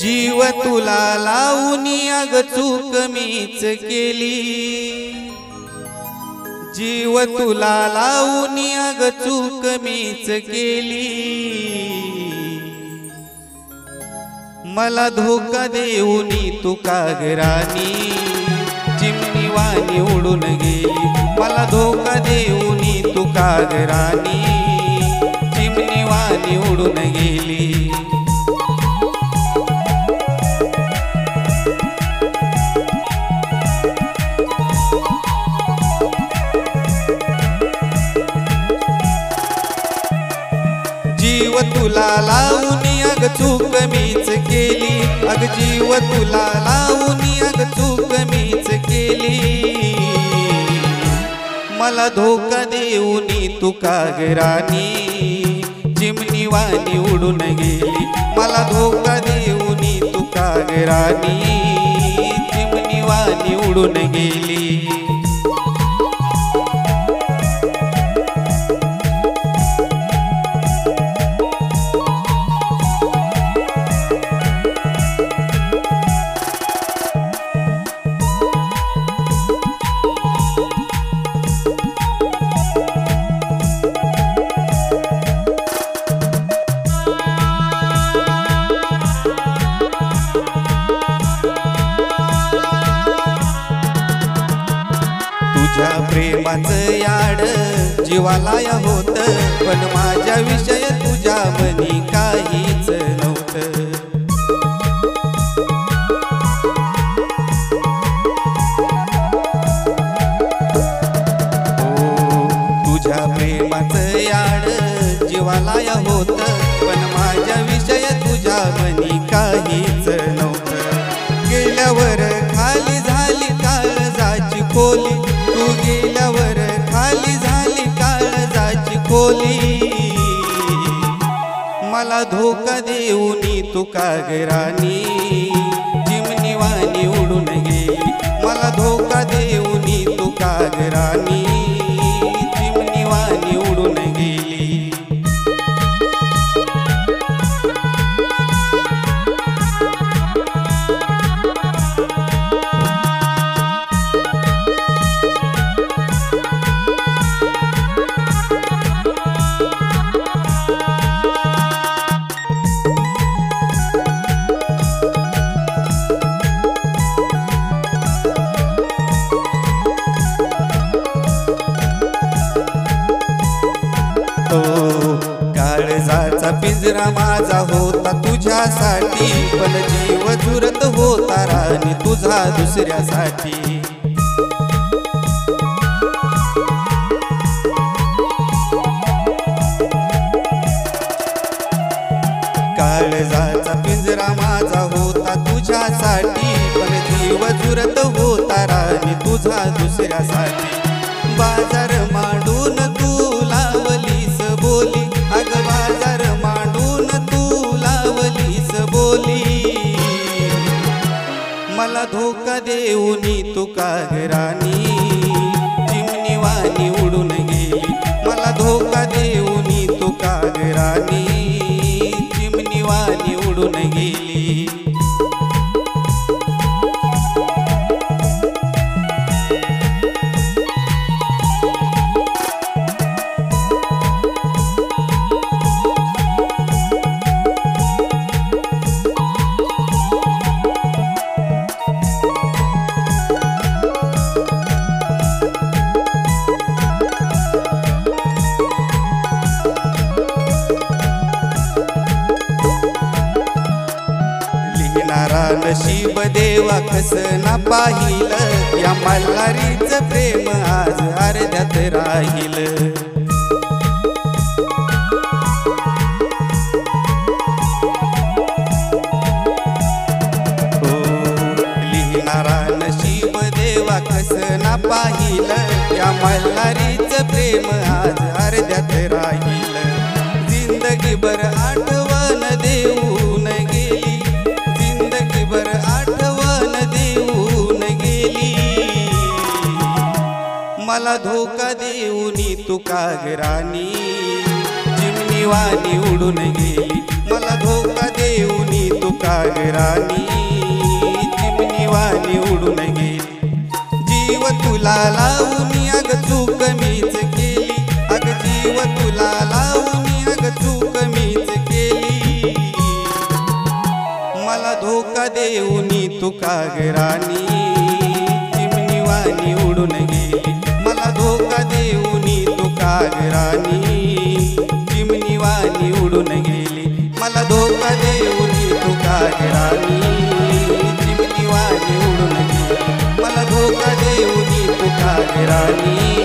जीव तुला लावून अग चूक मीच केली, जीव तुला लावून अग चूक मीच केली। मला धोका देऊन तू कागरानी चिमणी वाणी उडून गेली। मला धोका देऊन तू कागरानी चिमणी वाणी उडून गेली। जीव तुला लावून अग चूक मीच केली, अग जीव तुला लावून अग चूक मीच केली। मला धोका देऊन तू कागरानी चिमणी वाणी उडून गेली। मला धोका देऊन तू कागरानी चिमणी वाणी उडून गेली। तुझ्या प्रेमाचं याड जीवाला होत, पण माझ्या विषय तुझ्या मनी काहीच नव्हतं। तुझ्या प्रेमाचं याड जीवाला होत, पण माझ्या विषय तुझ्या मनी काहीच नव्हतं। गेल्यावर खाली झाली काळजाची खोली, तू गेल्यावर खाली झाली काळजाची खोली। मला धोका देऊन तू कागरानी चिमणी वाणी उडून गेली। मला धोका देऊन तू कागरानी चिमणी वाणी उडून गेली। काळजाचा पिंजरा माझा होता तुझ्यासाठी, पण जीव झुरत होता राणी तुझा दुसऱ्यासाठी। काळजाचा पिंजरा माझा होता तुझ्यासाठी, पण जीव झुरत होता राणी तुझा दुसऱ्यासाठी। बाजार मांडून तू लावलीस बोली, अग बाजार मांडून तू लावलीस बोली। मला धोका देऊन तू कागरानी चिमणी वाणी उडून गेली। मला धोका देऊन तू कागरानी चिमणी वाणी उडून गेली। नशीब देवा कस ना पाहिलं, या मल्हारीचं प्रेम आज अर्ध्यात राहिलं। लिहिणारा नशीब देवा कस ना पाहिलं, या मल्हारीचं प्रेम आज अर्ध्यात राहिलं। जिंदगीभर आठवण देऊन गेली, जिंदगीभर आठवण देऊन गेली। मला धोका देऊन तू कागरानी चिमणी वाणी उडून गेली। मला धोका देऊन तू कागरानी कागरानी चिमणीवाणी उडून गेली जीव तुला लावून अग चूक मीच केली अग जीव तुला लावून अग चूक मीच केली मला धोका देऊनी तू कागरानी चिमणीवाणी उडून गेली मला धोका देऊनी तू कागरानी चिमणीवाणी उडून गेली मला धोका देऊनी तू कागरानी चिमणीवाणी उडून गेली मला धोका देऊनी तू कागरानी